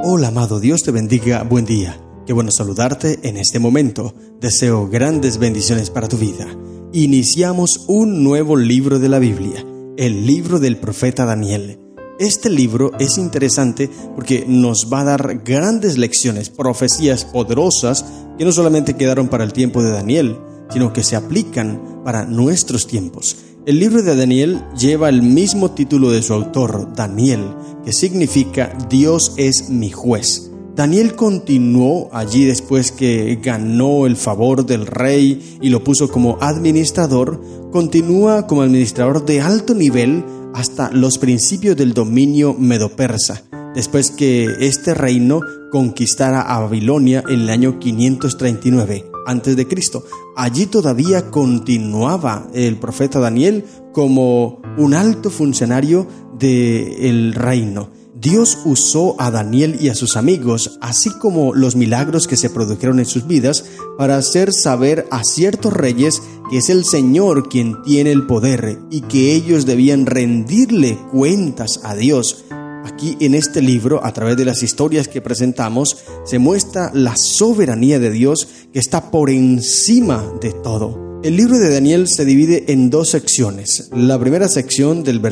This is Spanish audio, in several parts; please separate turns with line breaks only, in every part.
Hola amado, Dios te bendiga, buen día. Qué bueno saludarte en este momento. Deseo grandes bendiciones para tu vida. Iniciamos un nuevo libro de la Biblia, el libro del profeta Daniel. Este libro es interesante porque nos va a dar grandes lecciones, profecías poderosas que no solamente quedaron para el tiempo de Daniel, sino que se aplican para nuestros tiempos. El libro de Daniel lleva el mismo título de su autor, Daniel, que significa Dios es mi juez. Daniel continuó allí después que ganó el favor del rey y lo puso como administrador, continúa como administrador de alto nivel hasta los principios del dominio medo-persa, después que este reino conquistara a Babilonia en el año 539 a.C. Allí todavía continuaba el profeta Daniel como un alto funcionario del reino. Dios usó a Daniel y a sus amigos, así como los milagros que se produjeron en sus vidas, para hacer saber a ciertos reyes que es el Señor quien tiene el poder y que ellos debían rendirle cuentas a Dios. Aquí en este libro, a través de las historias que presentamos, se muestra la soberanía de Dios que está por encima de todo. El libro de Daniel se divide en dos secciones. La primera sección del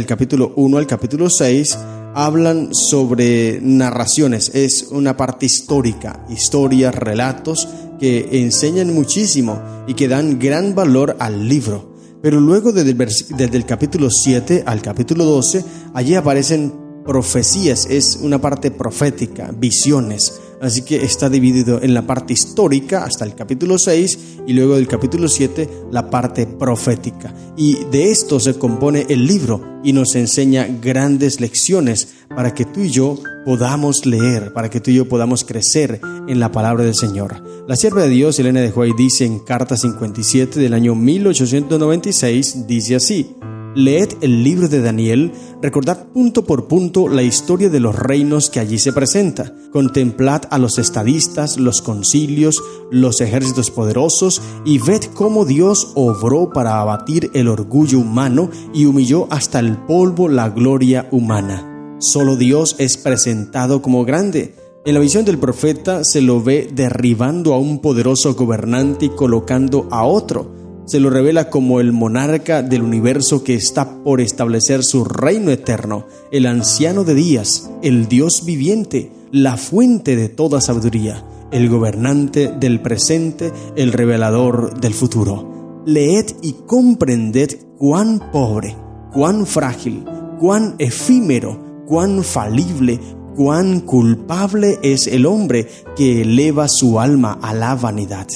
capítulo 1 al capítulo 6 hablan sobre narraciones. Es una parte histórica, historias, relatos que enseñan muchísimo y que dan gran valor al libro. Pero luego desde el capítulo 7 al capítulo 12, allí aparecen profecías, es una parte profética, visiones. Así que está dividido en la parte histórica hasta el capítulo 6 y luego del capítulo 7 la parte profética. Y de esto se compone el libro y nos enseña grandes lecciones para que tú y yo podamos leer, para que tú y yo podamos crecer en la palabra del Señor. La sierva de Dios, Elena de White, dice en Carta 57 del año 1896, dice así: leed el libro de Daniel, recordad punto por punto la historia de los reinos que allí se presenta. Contemplad a los estadistas, los concilios, los ejércitos poderosos y ved cómo Dios obró para abatir el orgullo humano y humilló hasta el polvo la gloria humana. Solo Dios es presentado como grande. En la visión del profeta se lo ve derribando a un poderoso gobernante y colocando a otro. Se lo revela como el monarca del universo que está por establecer su reino eterno, el anciano de días, el Dios viviente, la fuente de toda sabiduría, el gobernante del presente, el revelador del futuro. Leed y comprended cuán pobre, cuán frágil, cuán efímero, cuán falible, cuán culpable es el hombre que eleva su alma a la vanidad.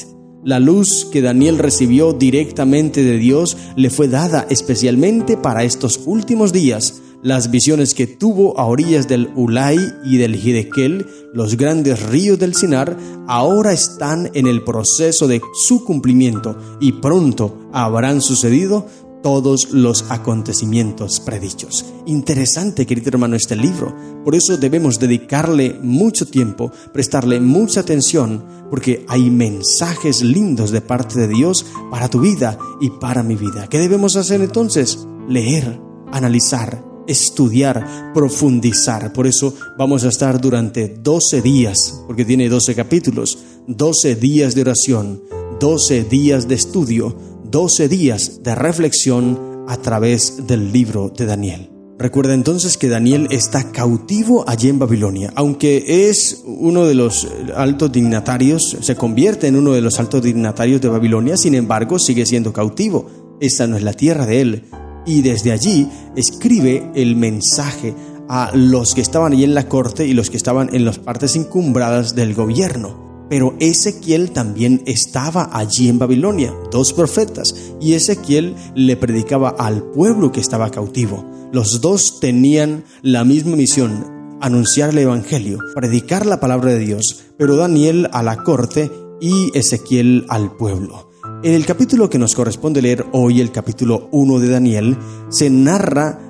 La luz que Daniel recibió directamente de Dios le fue dada especialmente para estos últimos días. Las visiones que tuvo a orillas del Ulai y del Hiddekel, los grandes ríos del Sinar, ahora están en el proceso de su cumplimiento y pronto habrán sucedido todos los acontecimientos predichos. Interesante, querido hermano, este libro. Por eso debemos dedicarle mucho tiempo, prestarle mucha atención, porque hay mensajes lindos de parte de Dios para tu vida y para mi vida. ¿Qué debemos hacer entonces? Leer, analizar, estudiar, profundizar. Por eso vamos a estar durante 12 días, porque tiene 12 capítulos, 12 días de oración, 12 días de estudio, 12 días de reflexión a través del libro de Daniel. Recuerda entonces que Daniel está cautivo allí en Babilonia. Aunque es uno de los altos dignatarios, se convierte en uno de los altos dignatarios de Babilonia, sin embargo sigue siendo cautivo. Esta no es la tierra de él. Y desde allí escribe el mensaje a los que estaban allí en la corte y los que estaban en las partes encumbradas del gobierno. Pero Ezequiel también estaba allí en Babilonia, 2 profetas, y Ezequiel le predicaba al pueblo que estaba cautivo. Los dos tenían la misma misión: anunciar el evangelio, predicar la palabra de Dios, pero Daniel a la corte y Ezequiel al pueblo. En el capítulo que nos corresponde leer hoy, el capítulo 1 de Daniel, se narra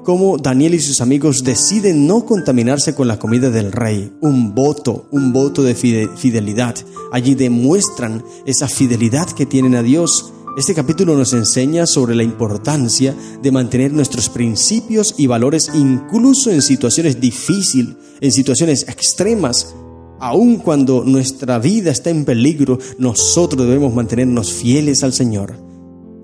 cómo Daniel y sus amigos deciden no contaminarse con la comida del rey, un voto de fidelidad. Allí demuestran esa fidelidad que tienen a Dios. Este capítulo nos enseña sobre la importancia de mantener nuestros principios y valores incluso en situaciones difíciles, en situaciones extremas. Aun cuando nuestra vida está en peligro, nosotros debemos mantenernos fieles al Señor.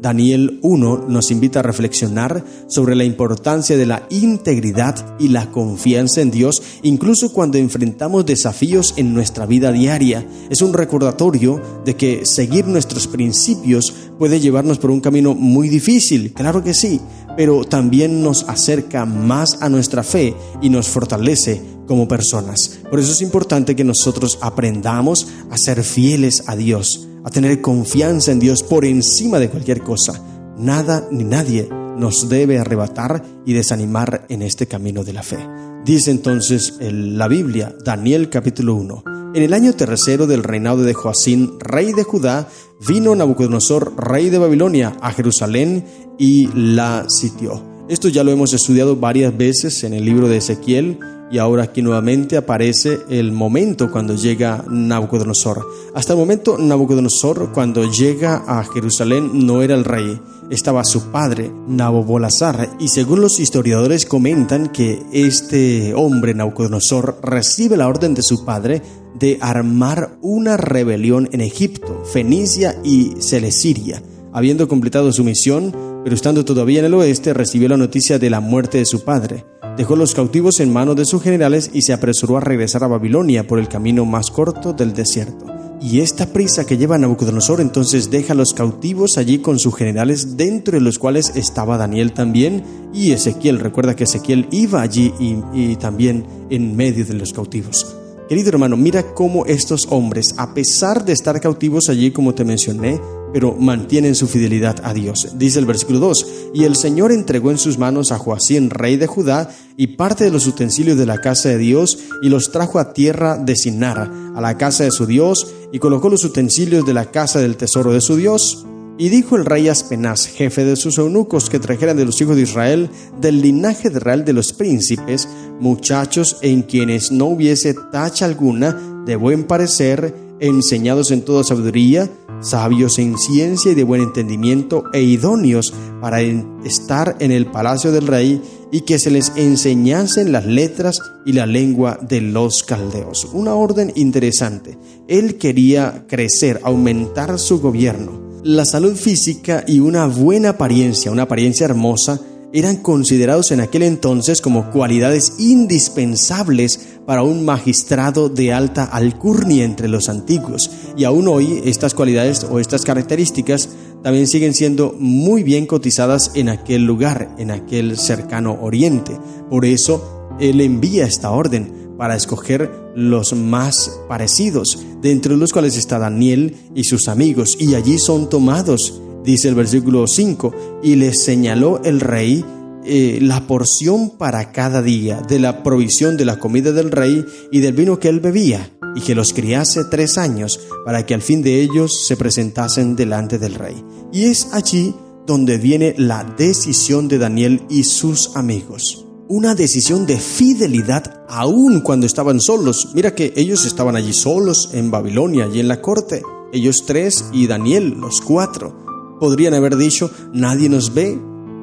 Daniel 1 nos invita a reflexionar sobre la importancia de la integridad y la confianza en Dios, incluso cuando enfrentamos desafíos en nuestra vida diaria. Es un recordatorio de que seguir nuestros principios puede llevarnos por un camino muy difícil, claro que sí, pero también nos acerca más a nuestra fe y nos fortalece como personas. Por eso es importante que nosotros aprendamos a ser fieles a Dios, a tener confianza en Dios por encima de cualquier cosa. Nada ni nadie nos debe arrebatar y desanimar en este camino de la fe. Dice entonces la Biblia, Daniel capítulo 1. En el año tercero del reinado de Joacín, rey de Judá, vino Nabucodonosor, rey de Babilonia, a Jerusalén y la sitió. Esto ya lo hemos estudiado varias veces en el libro de Ezequiel, y ahora aquí nuevamente aparece el momento cuando llega Nabucodonosor. Hasta el momento, Nabucodonosor, cuando llega a Jerusalén, no era el rey. Estaba su padre, Nabopolassar, y según los historiadores comentan que este hombre, Nabucodonosor, recibe la orden de su padre de armar una rebelión en Egipto, Fenicia y Celesiria. Habiendo completado su misión, pero estando todavía en el oeste, recibió la noticia de la muerte de su padre. Dejó los cautivos en manos de sus generales y se apresuró a regresar a Babilonia por el camino más corto del desierto. Y esta prisa que lleva Nabucodonosor entonces deja a los cautivos allí con sus generales, dentro de los cuales estaba Daniel también y Ezequiel. Recuerda que Ezequiel iba allí y también en medio de los cautivos. Querido hermano, mira cómo estos hombres, a pesar de estar cautivos allí, como te mencioné, pero mantienen su fidelidad a Dios. Dice el versículo 2, y el Señor entregó en sus manos a Joacín, rey de Judá, y parte de los utensilios de la casa de Dios, y los trajo a tierra de Sinar, a la casa de su Dios, y colocó los utensilios de la casa del tesoro de su Dios. Y dijo el rey a Aspenaz, jefe de sus eunucos, que trajeran de los hijos de Israel, del linaje real de los príncipes, muchachos en quienes no hubiese tacha alguna, de buen parecer, enseñados en toda sabiduría, sabios en ciencia y de buen entendimiento, e idóneos para estar en el palacio del rey, y que se les enseñasen las letras y la lengua de los caldeos. Una orden interesante. Él quería crecer, aumentar su gobierno. La salud física y una buena apariencia, una apariencia hermosa, eran considerados en aquel entonces como cualidades indispensables para un magistrado de alta alcurnia entre los antiguos. Y aún hoy estas cualidades o estas características también siguen siendo muy bien cotizadas en aquel lugar, en aquel cercano oriente. Por eso él envía esta orden para escoger los más parecidos, dentro de los cuales está Daniel y sus amigos, y allí son tomados. Dice el versículo 5, y les señaló el rey la porción para cada día de la provisión de la comida del rey y del vino que él bebía, y que los criase 3 años, para que al fin de ellos se presentasen delante del rey. Y es allí donde viene la decisión de Daniel y sus amigos. Una decisión de fidelidad aún cuando estaban solos. Mira que ellos estaban allí solos en Babilonia, allí en la corte. Ellos 3 y Daniel, los 4. Podrían haber dicho, nadie nos ve,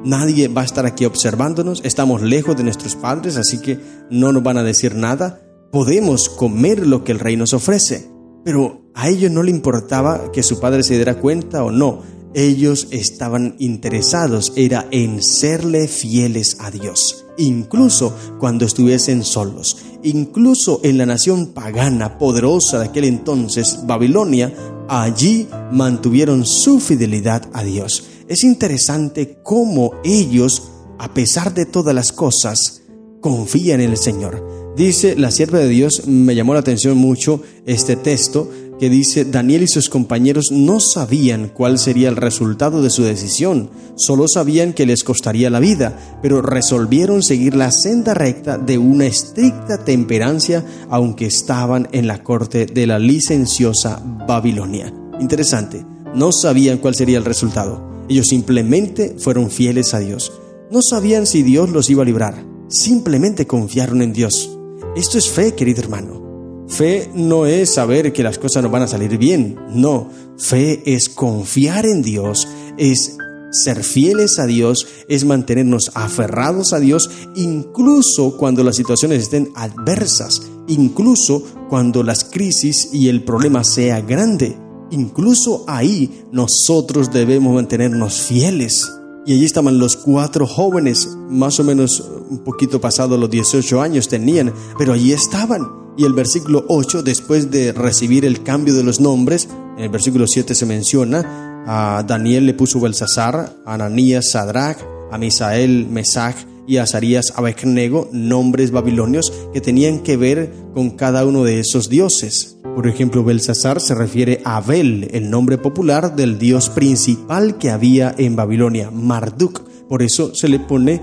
nadie va a estar aquí observándonos, estamos lejos de nuestros padres, así que no nos van a decir nada. Podemos comer lo que el rey nos ofrece. Pero a ellos no le importaba que su padre se diera cuenta o no. Ellos estaban interesados, era en serle fieles a Dios, incluso cuando estuviesen solos. Incluso en la nación pagana poderosa de aquel entonces, Babilonia, allí mantuvieron su fidelidad a Dios. Es interesante cómo ellos, a pesar de todas las cosas, confían en el Señor. Dice la sierva de Dios, me llamó la atención mucho este texto, que dice, Daniel y sus compañeros no sabían cuál sería el resultado de su decisión, solo sabían que les costaría la vida, pero resolvieron seguir la senda recta de una estricta temperancia, aunque estaban en la corte de la licenciosa Babilonia. Interesante, no sabían cuál sería el resultado, ellos simplemente fueron fieles a Dios. No sabían si Dios los iba a librar, simplemente confiaron en Dios. Esto es fe, querido hermano. Fe no es saber que las cosas no van a salir bien, no. Fe es confiar en Dios, es ser fieles a Dios, es mantenernos aferrados a Dios, incluso cuando las situaciones estén adversas, incluso cuando las crisis y el problema sea grande. Incluso ahí nosotros debemos mantenernos fieles. Y allí estaban los 4 jóvenes, más o menos un poquito pasado los 18 años tenían, pero allí estaban. Y el versículo 8, después de recibir el cambio de los nombres, en el versículo 7 se menciona, a Daniel le puso Belsasar, a Ananías Sadrach, a Misael Mesach y a Azarías Abednego, nombres babilonios que tenían que ver con cada uno de esos dioses. Por ejemplo, Belsasar se refiere a Bel, el nombre popular del dios principal que había en Babilonia, Marduk. Por eso se le pone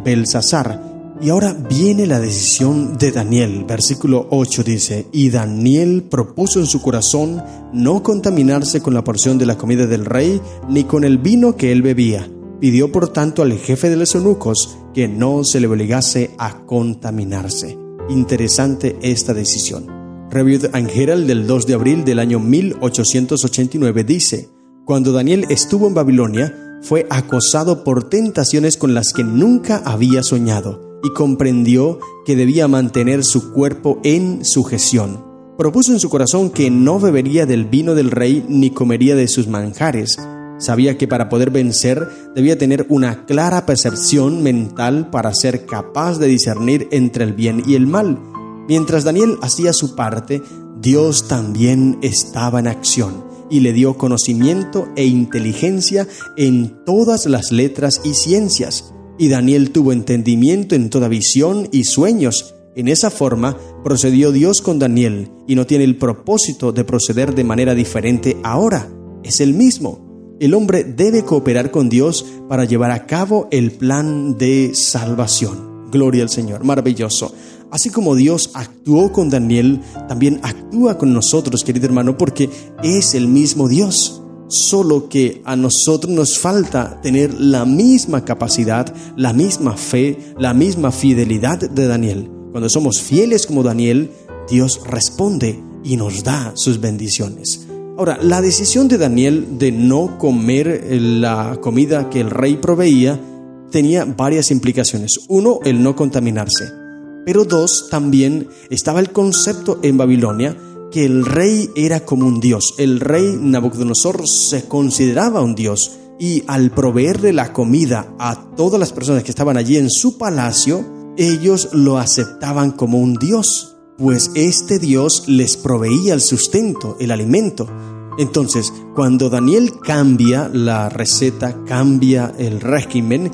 Belsasar. Y ahora viene la decisión de Daniel. Versículo 8 dice: y Daniel propuso en su corazón no contaminarse con la porción de la comida del rey, ni con el vino que él bebía. Pidió por tanto al jefe de los eunucos que no se le obligase a contaminarse. Interesante esta decisión. Review and Herald del 2 de abril del año 1889 dice: cuando Daniel estuvo en Babilonia, fue acosado por tentaciones con las que nunca había soñado, y comprendió que debía mantener su cuerpo en sujeción. Propuso en su corazón que no bebería del vino del rey ni comería de sus manjares. Sabía que para poder vencer debía tener una clara percepción mental para ser capaz de discernir entre el bien y el mal. Mientras Daniel hacía su parte, Dios también estaba en acción y le dio conocimiento e inteligencia en todas las letras y ciencias. Y Daniel tuvo entendimiento en toda visión y sueños. En esa forma procedió Dios con Daniel y no tiene el propósito de proceder de manera diferente ahora. Es el mismo. El hombre debe cooperar con Dios para llevar a cabo el plan de salvación. Gloria al Señor, maravilloso. Así como Dios actuó con Daniel, también actúa con nosotros, querido hermano, porque es el mismo Dios. Solo que a nosotros nos falta tener la misma capacidad, la misma fe, la misma fidelidad de Daniel. Cuando somos fieles como Daniel, Dios responde y nos da sus bendiciones. Ahora, la decisión de Daniel de no comer la comida que el rey proveía tenía varias implicaciones. 1, el no contaminarse. Pero 2, también estaba el concepto en Babilonia que el rey era como un dios. El rey Nabucodonosor se consideraba un dios, y al proveerle la comida a todas las personas que estaban allí en su palacio, ellos lo aceptaban como un dios, pues este dios les proveía el sustento, el alimento. Entonces, cuando Daniel cambia la receta, cambia el régimen,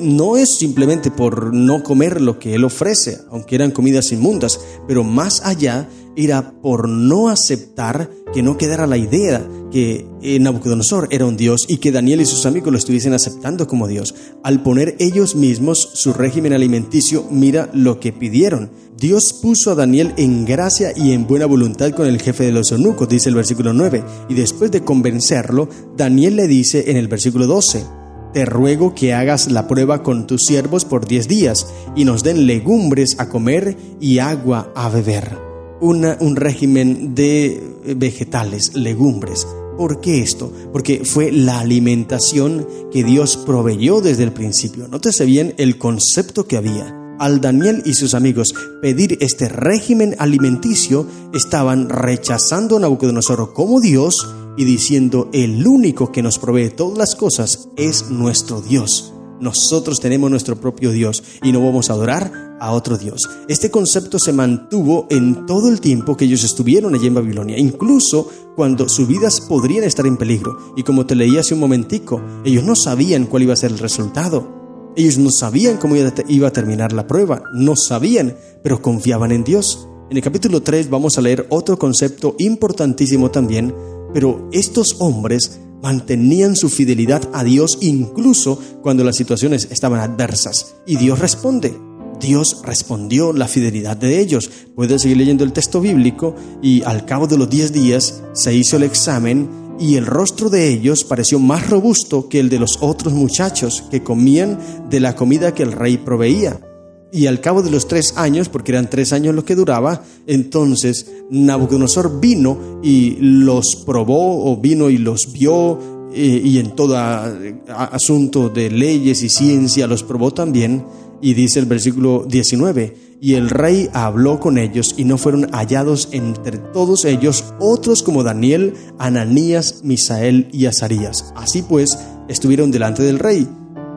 no es simplemente por no comer lo que él ofrece, aunque eran comidas inmundas, pero más allá era por no aceptar que no quedara la idea que Nabucodonosor era un dios y que Daniel y sus amigos lo estuviesen aceptando como dios. Al poner ellos mismos su régimen alimenticio, mira lo que pidieron. Dios puso a Daniel en gracia y en buena voluntad con el jefe de los eunucos, dice el versículo 9. Y después de convencerlo, Daniel le dice en el versículo 12: te ruego que hagas la prueba con tus siervos por 10 días y nos den legumbres a comer y agua a beber. Un régimen de vegetales, legumbres. ¿Por qué esto? Porque fue la alimentación que Dios proveyó desde el principio. Nótese bien el concepto que había. Al Daniel y sus amigos pedir este régimen alimenticio, estaban rechazando a Nabucodonosor como Dios y diciendo: el único que nos provee todas las cosas es nuestro Dios. Nosotros tenemos nuestro propio Dios y no vamos a adorar a otro Dios. Este concepto se mantuvo en todo el tiempo que ellos estuvieron allí en Babilonia, incluso cuando sus vidas podrían estar en peligro. Y como te leí hace un momentico, ellos no sabían cuál iba a ser el resultado. Ellos no sabían cómo iba a terminar la prueba, no sabían, pero confiaban en Dios. En el capítulo 3 vamos a leer otro concepto importantísimo también, pero estos hombres mantenían su fidelidad a Dios incluso cuando las situaciones estaban adversas. Y Dios responde. Dios respondió la fidelidad de ellos. Puedes seguir leyendo el texto bíblico y al cabo de los 10 días se hizo el examen y el rostro de ellos pareció más robusto que el de los otros muchachos que comían de la comida que el rey proveía. Y al cabo de los 3 años, porque eran 3 años lo que duraba, entonces Nabucodonosor vino y los probó, o vino y los vio y en todo asunto de leyes y ciencia los probó también. Y dice el versículo 19: y el rey habló con ellos, y no fueron hallados entre todos ellos otros como Daniel, Ananías, Misael y Azarías. Así pues, estuvieron delante del rey.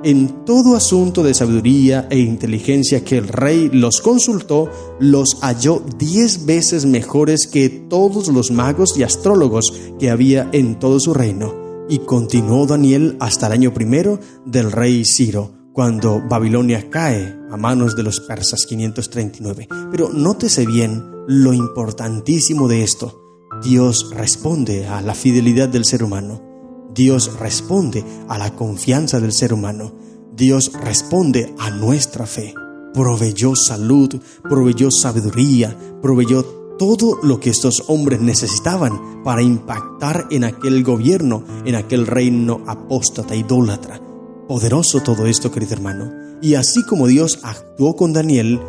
En todo asunto de sabiduría e inteligencia que el rey los consultó, los halló 10 veces mejores que todos los magos y astrólogos que había en todo su reino. Y continuó Daniel hasta el año primero del rey Ciro, cuando Babilonia cae a manos de los persas, 539. Pero nótese bien lo importantísimo de esto. Dios responde a la fidelidad del ser humano. Dios responde a la confianza del ser humano. Dios responde a nuestra fe. Proveyó salud, proveyó sabiduría, proveyó todo lo que estos hombres necesitaban para impactar en aquel gobierno, en aquel reino apóstata, idólatra. Poderoso todo esto, querido hermano. Y así como Dios actuó con Daniel,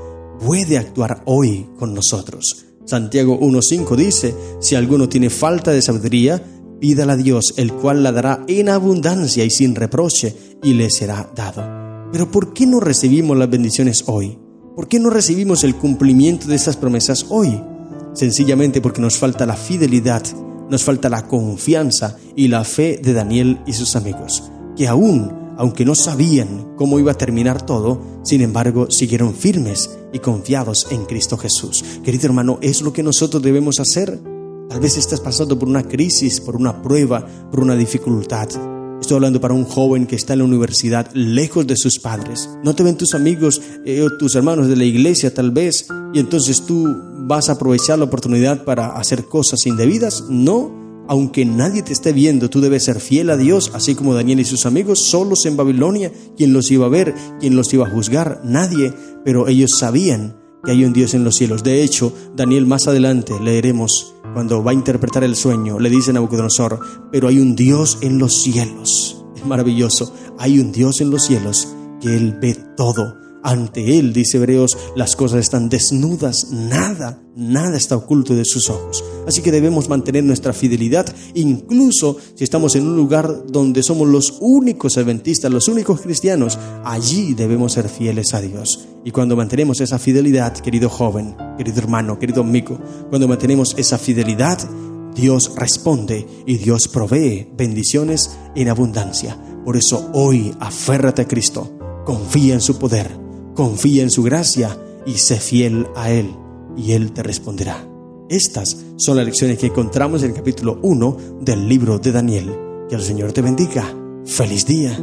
puede actuar hoy con nosotros. Santiago 1:5 dice: si alguno tiene falta de sabiduría, pídala a Dios, el cual la dará en abundancia y sin reproche, y le será dado. Pero ¿por qué no recibimos las bendiciones hoy? ¿Por qué no recibimos el cumplimiento de estas promesas hoy? Sencillamente porque nos falta la fidelidad, nos falta la confianza y la fe de Daniel y sus amigos, que aunque no sabían cómo iba a terminar todo, sin embargo siguieron firmes y confiados en Cristo Jesús. Querido hermano, es lo que nosotros debemos hacer. Tal vez estás pasando por una crisis, por una prueba, por una dificultad. Estoy hablando para un joven que está en la universidad, lejos de sus padres. No te ven tus amigos o tus hermanos de la iglesia tal vez, y entonces tú vas a aprovechar la oportunidad para hacer cosas indebidas. No, aunque nadie te esté viendo, tú debes ser fiel a Dios, así como Daniel y sus amigos, solos en Babilonia. ¿Quién los iba a ver? ¿Quién los iba a juzgar? Nadie, pero ellos sabían que hay un Dios en los cielos. De hecho, Daniel más adelante leeremos, cuando va a interpretar el sueño, le dice a Nabucodonosor: pero hay un Dios en los cielos. Es maravilloso. Hay un Dios en los cielos que Él ve todo. Ante Él, dice Hebreos, las cosas están desnudas, nada está oculto de sus ojos. Así que debemos mantener nuestra fidelidad, incluso si estamos en un lugar donde somos los únicos adventistas, los únicos cristianos. Allí debemos ser fieles a Dios. Y cuando mantenemos esa fidelidad, querido joven, querido hermano, querido amigo, cuando mantenemos esa fidelidad, Dios responde y Dios provee bendiciones en abundancia. Por eso hoy aférrate a Cristo, confía en su poder, confía en su gracia y sé fiel a Él, y Él te responderá. Estas son las lecciones que encontramos en el capítulo 1 del libro de Daniel. Que el Señor te bendiga. ¡Feliz día!